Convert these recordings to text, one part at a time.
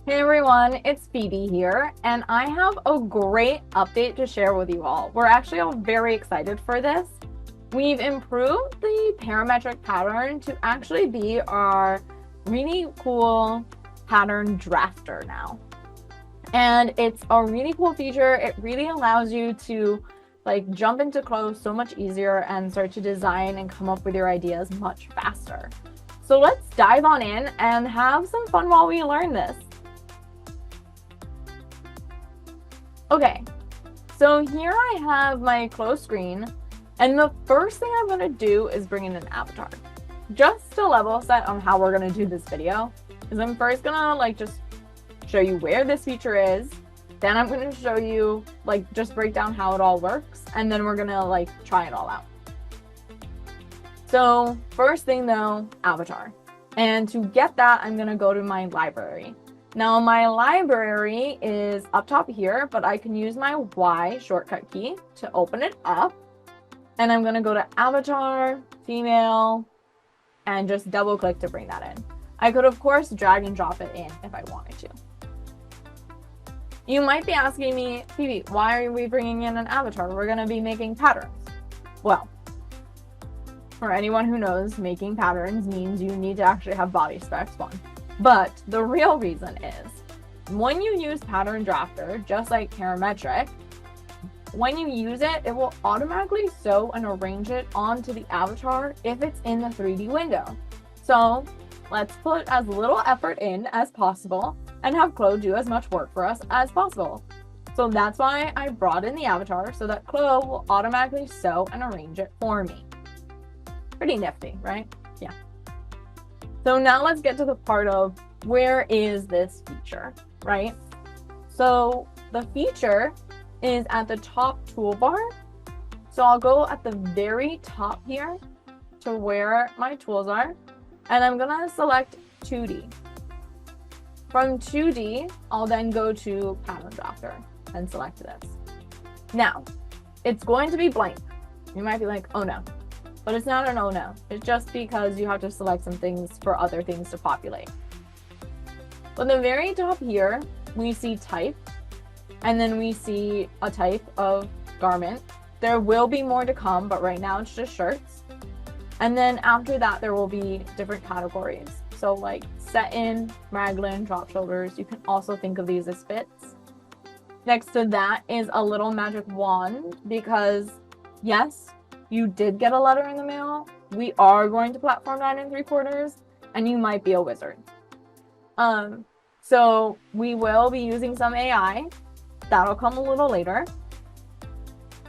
Hey everyone, it's Phoebe here, and I have a great update to share with you all. We're actually all very excited for this. We've improved the parametric pattern to actually be our really cool pattern drafter now. And it's a really cool feature. It really allows you to jump into CLO so much easier and start to design and come up with your ideas much faster. So let's dive on in and have some fun while we learn this. Okay, so here I have my closed screen, and the first thing I'm going to do is bring in an avatar. Just to level set on how we're going to do this video, is I'm first going to just show you where this feature is, then I'm going to show you just break down how it all works, and then we're going to try it all out. So first thing though, avatar. And to get that, I'm going to go to my library. Now my library is up top here, but I can use my Y shortcut key to open it up. And I'm going to go to avatar, female, and just double click to bring that in. I could of course drag and drop it in if I wanted to. You might be asking me, Phoebe, why are we bringing in an avatar? We're going to be making patterns. Well, for anyone who knows, making patterns means you need to actually have body specs, one. But the real reason is, when you use Pattern Drafter, just like Parametric, when you use it, it will automatically sew and arrange it onto the avatar if it's in the 3D window. So let's put as little effort in as possible and have CLO do as much work for us as possible. So that's why I brought in the avatar, so that CLO will automatically sew and arrange it for me. Pretty nifty, right? Yeah. So now let's get to the part of where is this feature, right? So the feature is at the top toolbar. So I'll go at the very top here to where my tools are, and I'm gonna select 2D. From 2D, I'll then go to Pattern Drafter and select this. Now, it's going to be blank. You might be like, oh no. But it's not an oh no. It's just because you have to select some things for other things to populate. On the very top here, we see type, and then we see a type of garment. There will be more to come, but right now it's just shirts. And then after that, there will be different categories. So like set-in, raglan, drop shoulders. You can also think of these as fits. Next to that is a little magic wand, because yes, you did get a letter in the mail. We are going to platform 9 3/4, and you might be a wizard. So we will be using some AI. That'll come a little later.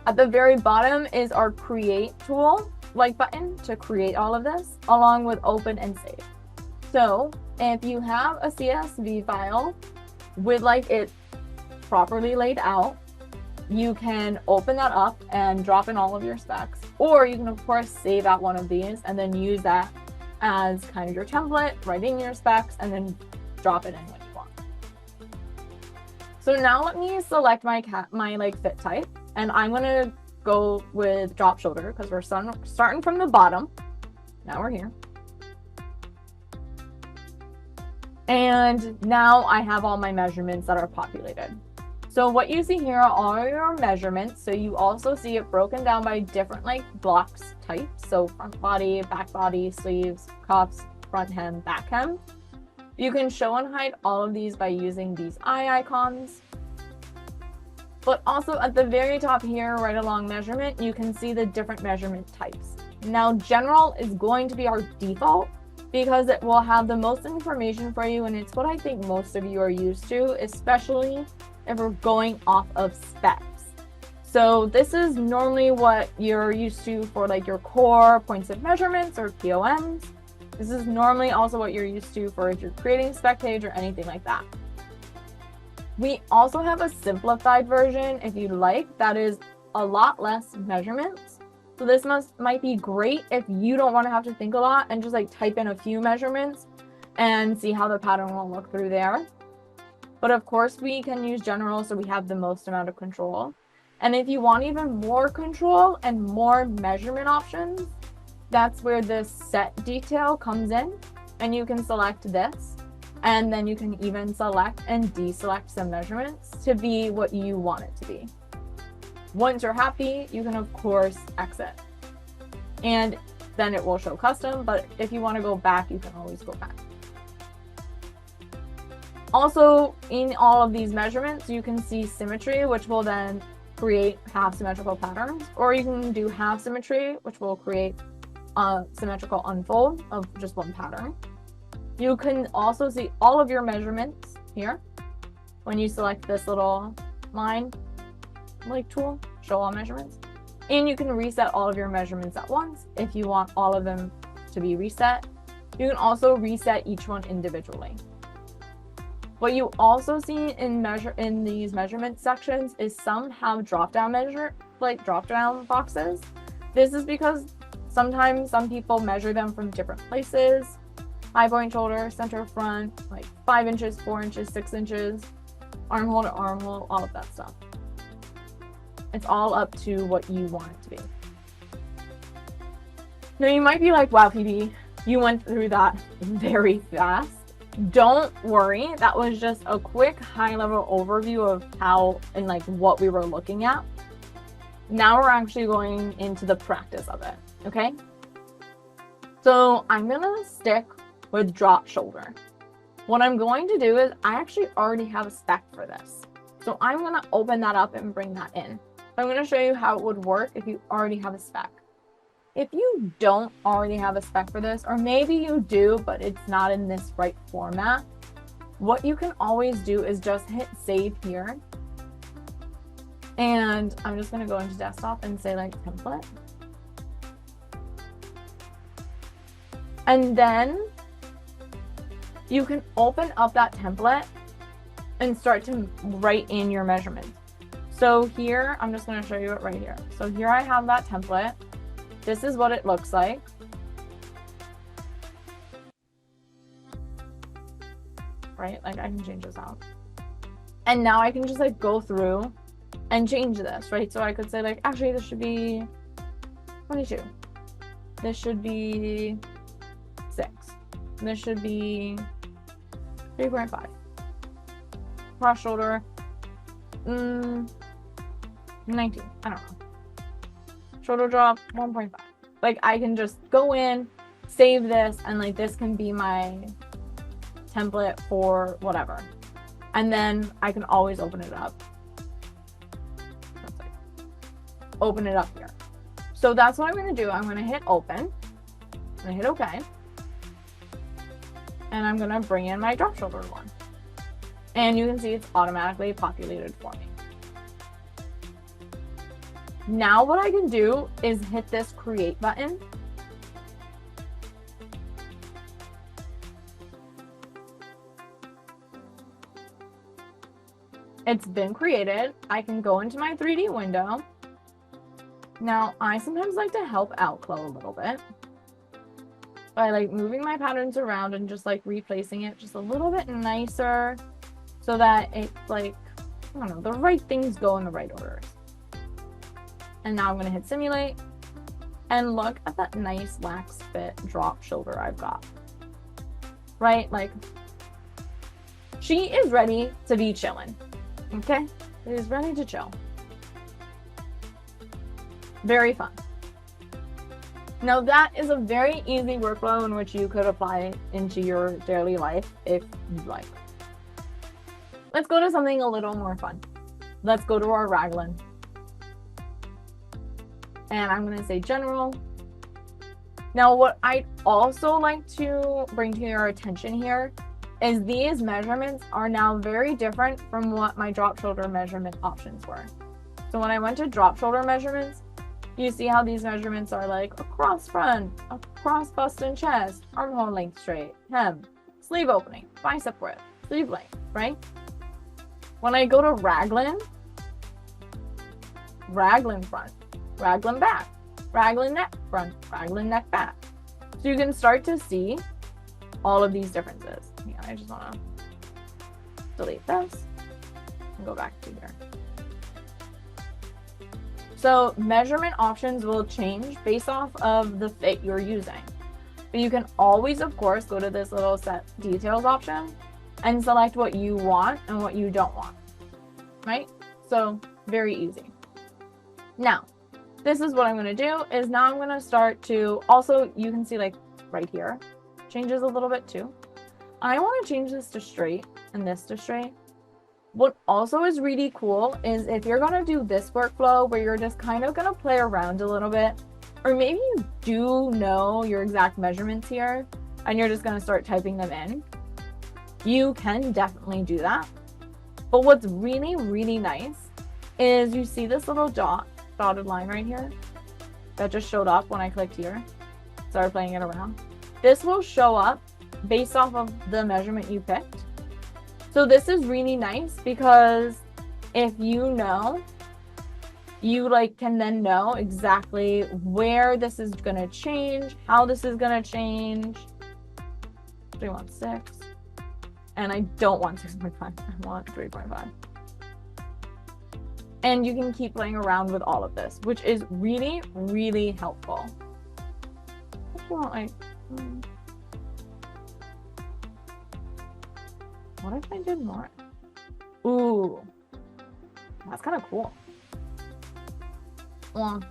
At the very bottom is our create tool, button to create all of this, along with open and save. So if you have a CSV file with it properly laid out, you can open that up and drop in all of your specs, or you can of course save out one of these and then use that as kind of your template, write in your specs, and then drop it in when you want. So now let me select my fit type, and I'm gonna go with drop shoulder because we're starting from the bottom. Now we're here. And now I have all my measurements that are populated. So what you see here are your measurements. So you also see it broken down by different blocks types. So front body, back body, sleeves, cuffs, front hem, back hem. You can show and hide all of these by using these eye icons. But also at the very top here, right along measurement, you can see the different measurement types. Now general is going to be our default because it will have the most information for you, and it's what I think most of you are used to, especially if we're going off of specs. So this is normally what you're used to for your core points of measurements or POMs. This is normally also what you're used to for if you're creating a spec page or anything like that. We also have a simplified version if you'd like, that is a lot less measurements. So this might be great if you don't want to have to think a lot and just type in a few measurements and see how the pattern will look through there. But of course we can use general so we have the most amount of control. And if you want even more control and more measurement options, that's where this set detail comes in, and you can select this And then you can even select and deselect some measurements to be what you want it to be. Once you're happy, you can of course exit. And then it will show custom, but if you want to go back, you can always go back. Also, in all of these measurements, you can see symmetry, which will then create half symmetrical patterns, or you can do half symmetry, which will create a symmetrical unfold of just one pattern. You can also see all of your measurements here when you select this little line like tool, show all measurements. And you can reset all of your measurements at once if you want all of them to be reset. You can also reset each one individually. What you also see in these measurement sections is some have drop-down boxes. This is because sometimes some people measure them from different places. High point shoulder, center front, like 5 inches, 4 inches, 6 inches, armhole to armhole, all of that stuff. It's all up to what you want it to be. Now you might be like, wow, PB, you went through that very fast. Don't worry, that was just a quick high-level overview of how and like what we were looking at. Now we're actually going into the practice of it, okay? So I'm gonna stick with drop shoulder. What I'm going to do is I actually already have a spec for this. So I'm gonna open that up and bring that in. I'm gonna show you how it would work if you already have a spec. If you don't already have a spec for this, or maybe you do, but it's not in this right format, what you can always do is just hit save here. And I'm just gonna go into desktop and say like template. And then you can open up that template and start to write in your measurements. So here, I'm just gonna show you it right here. So here I have that template. This is what it looks like. Right, like I can change this out. And now I can just like go through and change this, right? So I could say like, actually this should be 22. This should be 6. This should be 3.5. Cross shoulder, 19, I don't know. Shoulder drop, 1.5. Like I can just go in, save this, and like this can be my template for whatever. And then I can always open it up. Open it up here. So that's what I'm gonna do. I'm gonna hit open. I'm gonna hit OK. And I'm gonna bring in my drop shoulder one. And you can see it's automatically populated for me. Now what I can do is hit this create button. It's been created. I can go into my 3D window. Now I sometimes like to help out CLO a little bit by like moving my patterns around and just like replacing it just a little bit nicer so that it's like, I don't know, the right things go in the right orders. And now I'm going to hit simulate and look at that nice lax fit drop shoulder I've got. Right? Like she is ready to be chilling. Okay? It is ready to chill. Very fun. Now that is a very easy workflow in which you could apply into your daily life if you like. Let's go to something a little more fun. Let's go to our raglan. And I'm going to say general. Now what I'd also like to bring to your attention here is these measurements are now very different from what my drop shoulder measurement options were. So when I went to drop shoulder measurements, you see how these measurements are like across front, across bust and chest, armhole length straight, hem, sleeve opening, bicep width, sleeve length, right? When I go to raglan, raglan front, raglan back, raglan neck front, raglan neck back. So you can start to see all of these differences. Yeah, I just want to delete this and go back to here. So measurement options will change based off of the fit you're using. But you can always, of course, go to this little set details option and select what you want and what you don't want, right? So very easy. Now, this is what I'm going to do is now I'm going to start to also, you can see like right here, changes a little bit too. I want to change this to straight and this to straight. What also is really cool is if you're going to do this workflow where you're just kind of going to play around a little bit, or maybe you do know your exact measurements here and you're just going to start typing them in, you can definitely do that. But what's really, really nice is you see this little dotted line right here that just showed up when I clicked here, started playing it around. This will show up based off of the measurement you picked. So this is really nice because if you know, you like can then know exactly where this is going to change, how this is going to change. We want 6 and I don't want 6.5, I want 3.5. And you can keep playing around with all of this, which is really, really helpful. What if I did more? Ooh, that's kind of cool. Well,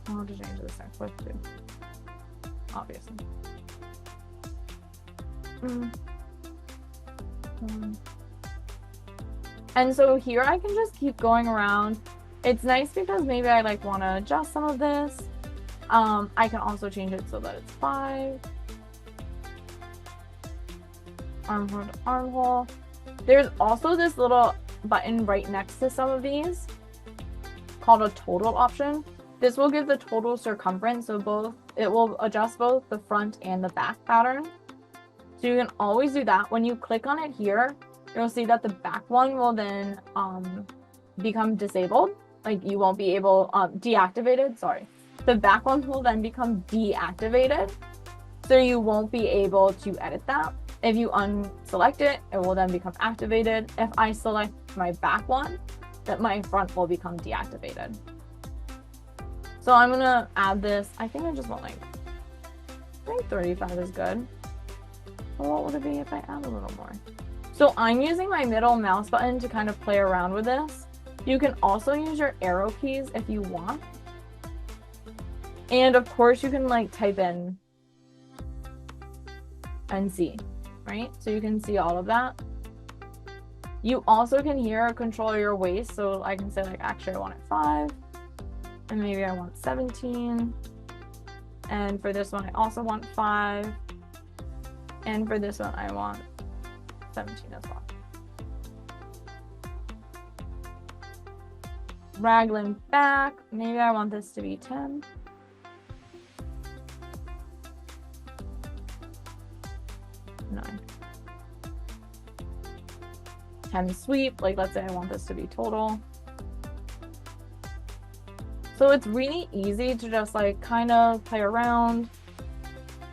I'll have to change this next clip too, obviously. And so here I can just keep going around. It's nice because maybe I like want to adjust some of this. I can also change it so that it's 5. Armhole to armhole. There's also this little button right next to some of these called a total option. This will give the total circumference, so it will adjust both the front and the back pattern. So you can always do that. When you click on it here, you'll see that the back one will then become disabled. Like you won't be able, deactivated, sorry. The back one will then become deactivated. So you won't be able to edit that. If you unselect it, it will then become activated. If I select my back one, that my front will become deactivated. So I'm gonna add this. I think I just want like, I think 35 is good. Well, what would it be if I add a little more? So I'm using my middle mouse button to kind of play around with this. You can also use your arrow keys if you want. And of course you can like type in and see, right? So you can see all of that. You also can here control your waist. So I can say like, actually I want it 5 and maybe I want 17. And for this one, I also want 5. And for this one, I want 17 as well. Raglan back. Maybe I want this to be 10. Nine. 10 sweep. Like, let's say I want this to be total. So it's really easy to just like kind of play around.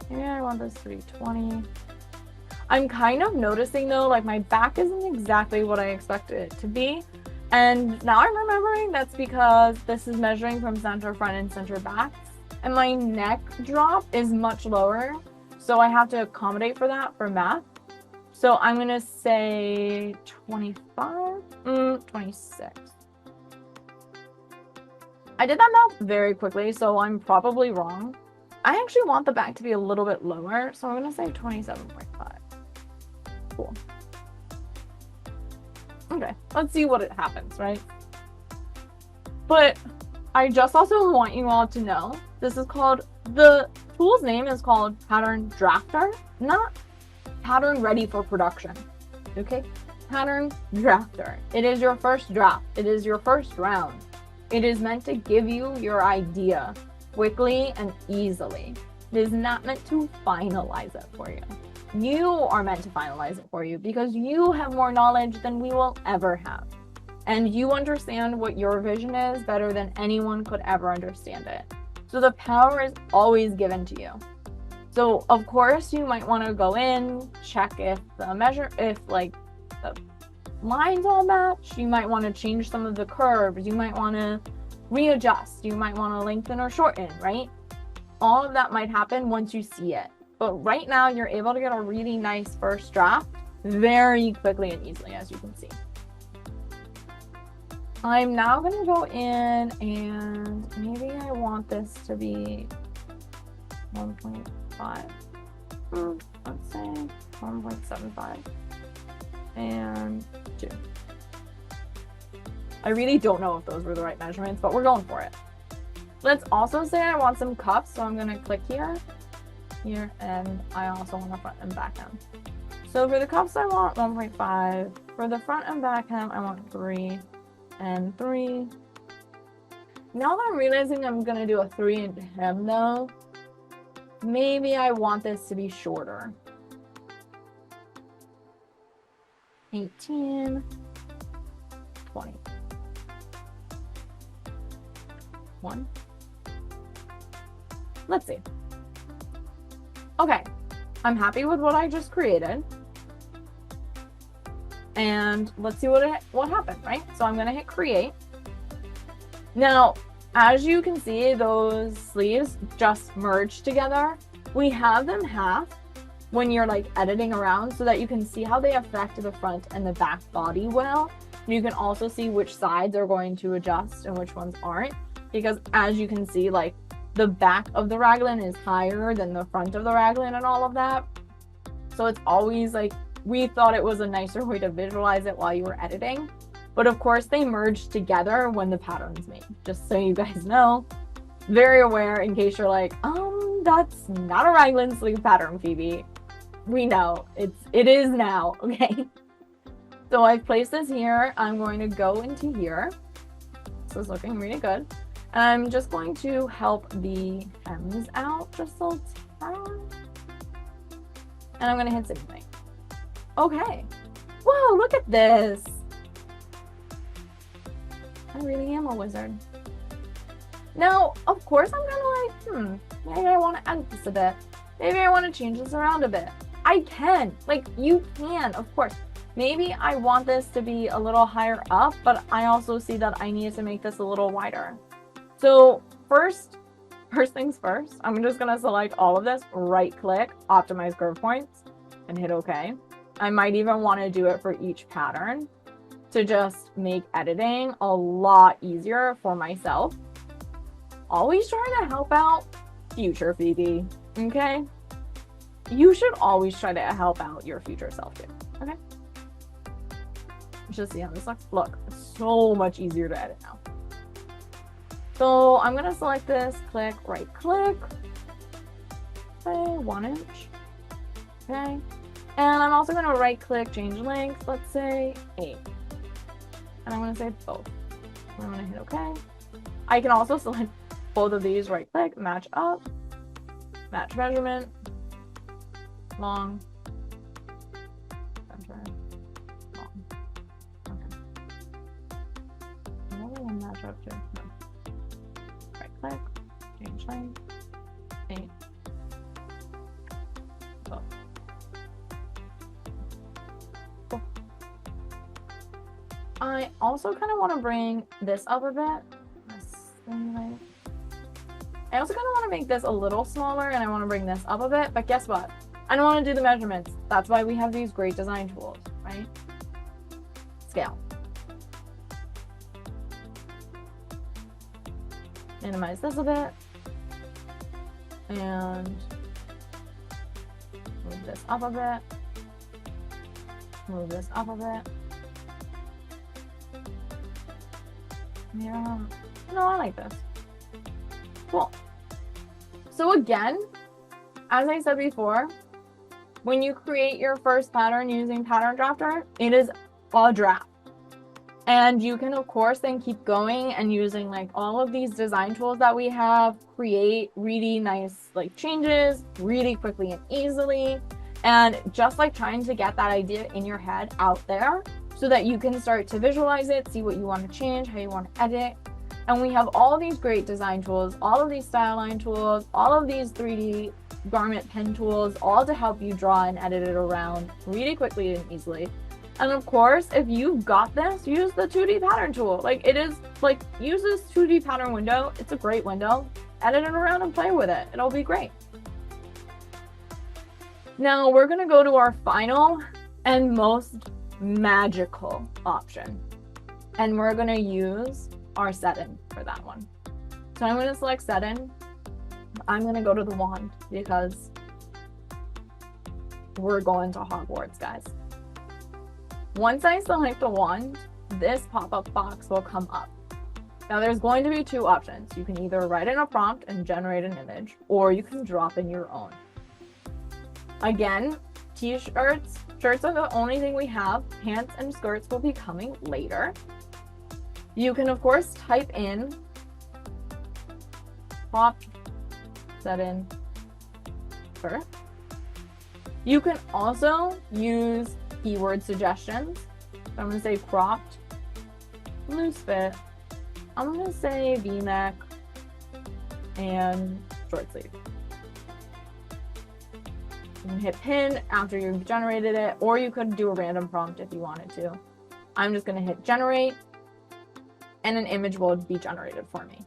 Maybe I want this to be 20. I'm kind of noticing though, like my back isn't exactly what I expected it to be. And now I'm remembering that's because this is measuring from center front and center back. And my neck drop is much lower. So I have to accommodate for that for math. So I'm going to say 25, 26. I did that math very quickly, so I'm probably wrong. I actually want the back to be a little bit lower, so I'm going to say 27.5. Cool. Okay, let's see what it happens, right? But I just also want you all to know, this is called, the tool's name is called Pattern Drafter, not Pattern Ready for Production, okay? Pattern Drafter. It is your first draft. It is your first round. It is meant to give you your idea quickly and easily. It is not meant to finalize it for you. You are meant to finalize it for you because you have more knowledge than we will ever have. And you understand what your vision is better than anyone could ever understand it. So the power is always given to you. So of course you might want to go in, check if if like the lines all match. You might want to change some of the curves. You might want to readjust. You might want to lengthen or shorten, right? All of that might happen once you see it. But right now you're able to get a really nice first draft very quickly and easily, as you can see. I'm now going to go in and maybe I want this to be 1.5. Let's say 1.75 and 2. I really don't know if those were the right measurements, but we're going for it. Let's also say I want some cups, so I'm going to click here, and I also want a front and back hem. So for the cups, I want 1.5. For the front and back hem, I want 3 and 3. Now that I'm realizing I'm going to do a 3 inch hem though, maybe I want this to be shorter. 18, 20. 1. Let's see. Okay, I'm happy with what I just created. And let's see what happened, right? So I'm gonna hit create. Now, as you can see, those sleeves just merged together. We have them half when you're like editing around so that you can see how they affect the front and the back body well. You can also see which sides are going to adjust and which ones aren't, because as you can see, like the back of the raglan is higher than the front of the raglan and all of that. So it's always like, we thought it was a nicer way to visualize it while you were editing. But of course they merge together when the pattern's made, just so you guys know. Very aware in case you're like, that's not a raglan sleeve pattern, Phoebe. We know, it is now, okay? So I've placed this here. I'm going to go into here. This is looking really good. And I'm just going to help the hems out just a tad. And I'm going to hit simulate. Okay. Whoa, look at this. I really am a wizard. Now, of course, I'm kind of like, maybe I want to add this a bit. Maybe I want to change this around a bit. I can. Like, you can, of course. Maybe I want this to be a little higher up, but I also see that I need to make this a little wider. So first things first, I'm just going to select all of this, right click, optimize curve points, and hit OK. I might even want to do it for each pattern to just make editing a lot easier for myself. Always try to help out future Phoebe, okay? You should always try to help out your future self too, okay? Let's just see how this looks. Look, it's so much easier to edit now. So I'm gonna select this, click, right click, say 1 inch, okay? And I'm also gonna right click, change length, let's say 8. And I'm gonna say both. And I'm gonna hit okay. I can also select both of these, right click, match up, match measurement, long, center, long. Okay. Another one match up too. No. Right click, change length, 8. Both. Cool. I also kind of want to bring this up a bit. I also kind of want to make this a little smaller, and I want to bring this up a bit, but guess what? I don't want to do the measurements. That's why we have these great design tools, right? Scale. Minimize this a bit. And move this up a bit. Move this up a bit. Yeah. No, I like this. Cool. So again, as I said before, when you create your first pattern using Pattern Drafter, it is a draft. And you can, of course, then keep going and using like all of these design tools that we have, create really nice like changes really quickly and easily. And just like trying to get that idea in your head out there so that you can start to visualize it, see what you want to change, how you want to edit. And we have all these great design tools, all of these style line tools, all of these 3D garment pen tools, all to help you draw and edit it around really quickly and easily. And of course, if you've got this, use the 2D pattern tool. Like it is like, use this 2D pattern window. It's a great window. Edit it around and play with it. It'll be great. Now we're going to go to our final and most magical option. And we're going to use our set in for that one. So I'm going to select set in. I'm going to go to the wand because we're going to Hogwarts, guys. Once I select the wand, this pop-up box will come up. Now there's going to be two options. You can either write in a prompt and generate an image, or you can drop in your own. Again, t-shirts, shirts are the only thing we have. Pants and skirts will be coming later. You can of course type in prompt set in shirt. You can also use keyword suggestions. So I'm going to say cropped, loose fit. I'm going to say V-neck and short sleeve. You can hit pin after you've generated it, or you could do a random prompt if you wanted to. I'm just going to hit generate, and an image will be generated for me.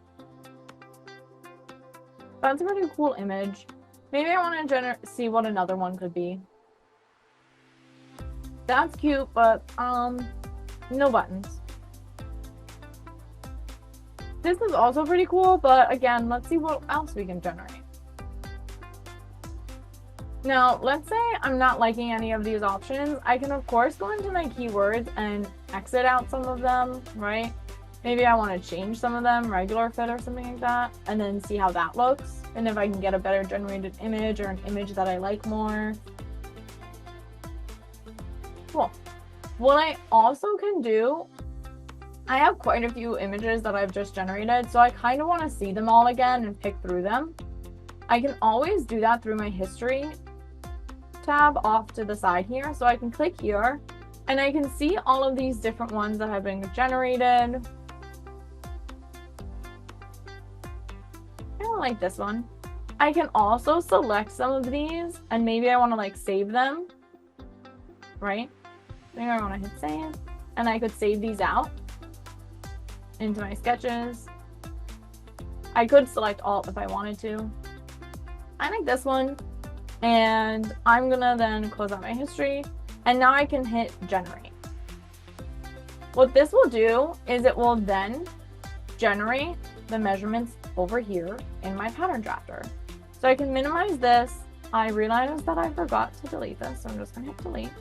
That's a pretty cool image. Maybe I want to see what another one could be. That's cute, but no buttons. This is also pretty cool, but again, let's see what else we can generate. Now, let's say I'm not liking any of these options. I can of course go into my keywords and exit out some of them, right? Maybe I want to change some of them, regular fit or something like that, and then see how that looks. And if I can get a better generated image or an image that I like more. Cool. What I also can do, I have quite a few images that I've just generated, so I kind of want to see them all again and pick through them. I can always do that through my history tab off to the side here. So I can click here and I can see all of these different ones that have been generated. I don't like this one. I can also select some of these and maybe I want to like save them, right? Maybe I want to hit save and I could save these out into my sketches. I could select alt if I wanted to. I like this one. And I'm gonna then close out my history and now I can hit generate. What this will do is it will then generate the measurements over here in my pattern drafter. So I can minimize this. I realized that I forgot to delete this, so I'm just gonna hit delete.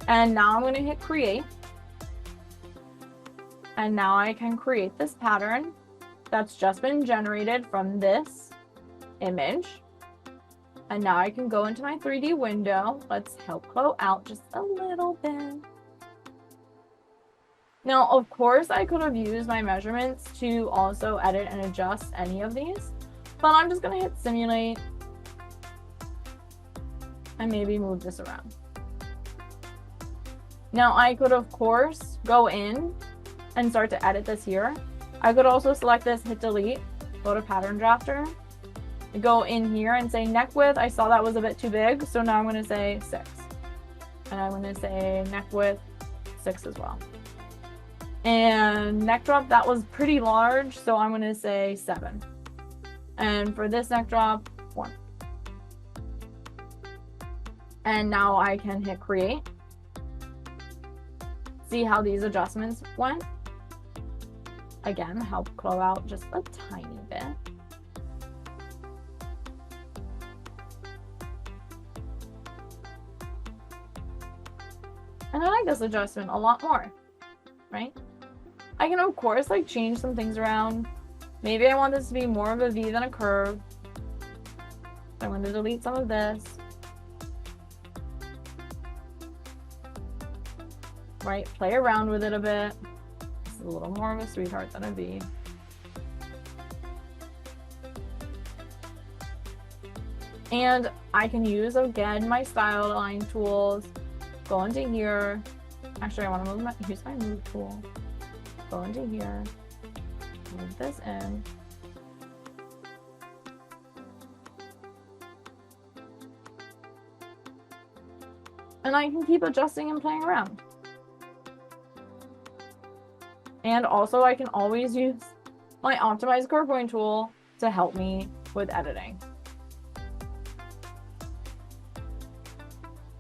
And now I'm gonna hit create. And now I can create this pattern that's just been generated from this image. And now I can go into my 3D window. Let's help glow out just a little bit. Now, of course, I could have used my measurements to also edit and adjust any of these, but I'm just gonna hit simulate and maybe move this around. Now, I could, of course, go in and start to edit this here. I could also select this, hit delete, go to pattern drafter, go in here and say neck width. I saw that was a bit too big, so now I'm going to say 6. And I'm going to say neck width 6 as well. And neck drop, that was pretty large, so I'm going to say 7. And for this neck drop, 1. And now I can hit create. See how these adjustments went? Again, help glow out just a tiny bit. And I like this adjustment a lot more, right? I can, of course, like change some things around. Maybe I want this to be more of a V than a curve. So I'm going to delete some of this. Right, play around with it a bit. This is a little more of a sweetheart than a V. And I can use, again, my style line tools. Go into here. Actually, I want to use my move tool. Go into here. Move this in. And I can keep adjusting and playing around. And also, I can always use my optimize curve point tool to help me with editing.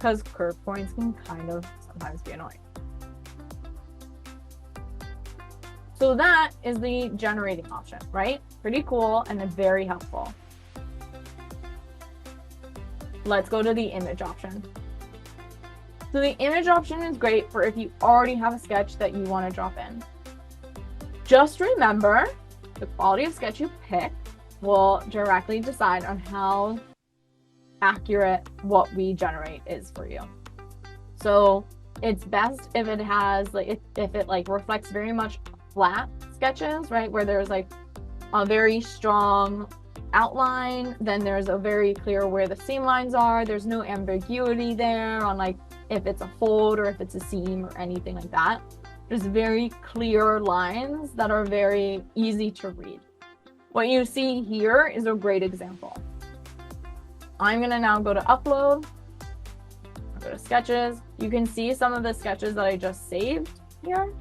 because curve points can kind of sometimes be annoying. So that is the generating option, right? Pretty cool and very helpful. Let's go to the image option. So the image option is great for if you already have a sketch that you want to drop in. Just remember, the quality of sketch you pick will directly decide on how accurate what we generate is for you. So it's best if it has like if it like reflects very much flat sketches, right, where there's like a very strong outline, then there's a very clear where the seam lines are, there's no ambiguity there on like if it's a fold or if it's a seam or anything like that. There's very clear lines that are very easy to read. What you see here is a great example. I'm gonna now go to upload, I'll go to sketches. You can see some of the sketches that I just saved here.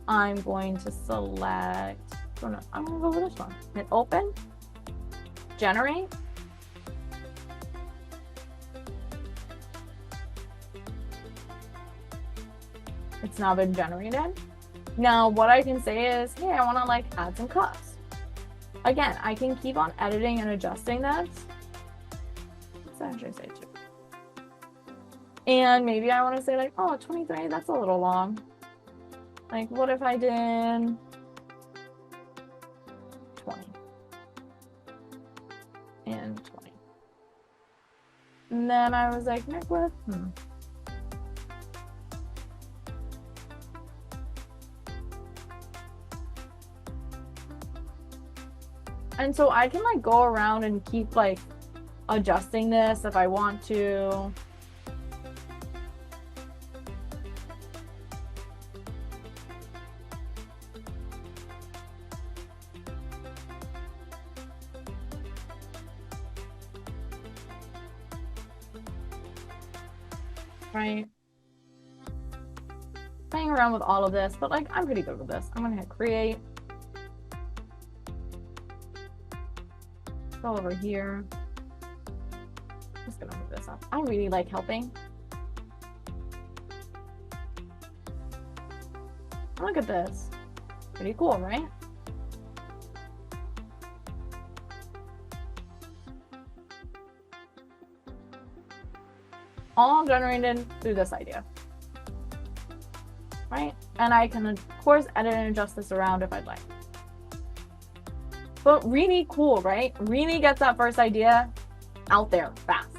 I'm going to select, I'm gonna go with this one. Hit open, generate. It's now been generated. Now what I can say is, hey, I wanna like add some cuts. Again, I can keep on editing and adjusting this. Let's actually say 2. And maybe I wanna say like, oh, 23, that's a little long. Like, what if I did 20 and 20? And then I was like, neck width, And so I can like go around and keep like adjusting this if I want to. Right, playing around with all of this, but like I'm pretty good with this. I'm gonna hit create, go over here, just gonna move this up. I really like helping. Look at this, pretty cool, right? All generated through this idea, right? And I can, of course, edit and adjust this around if I'd like. But really cool, right? Really gets that first idea out there fast.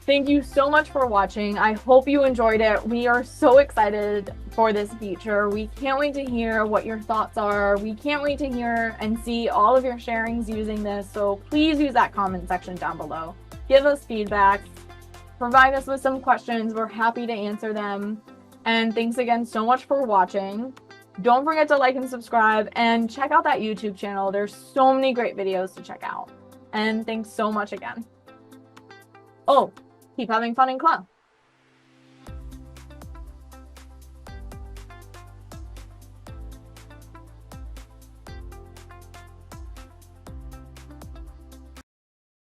Thank you so much for watching. I hope you enjoyed it. We are so excited for this feature. We can't wait to hear what your thoughts are. We can't wait to hear and see all of your sharings using this. So please use that comment section down below. Give us feedback, provide us with some questions. We're happy to answer them. And thanks again so much for watching. Don't forget to like and subscribe and check out that YouTube channel. There's so many great videos to check out. And thanks so much again. Oh, keep having fun in class.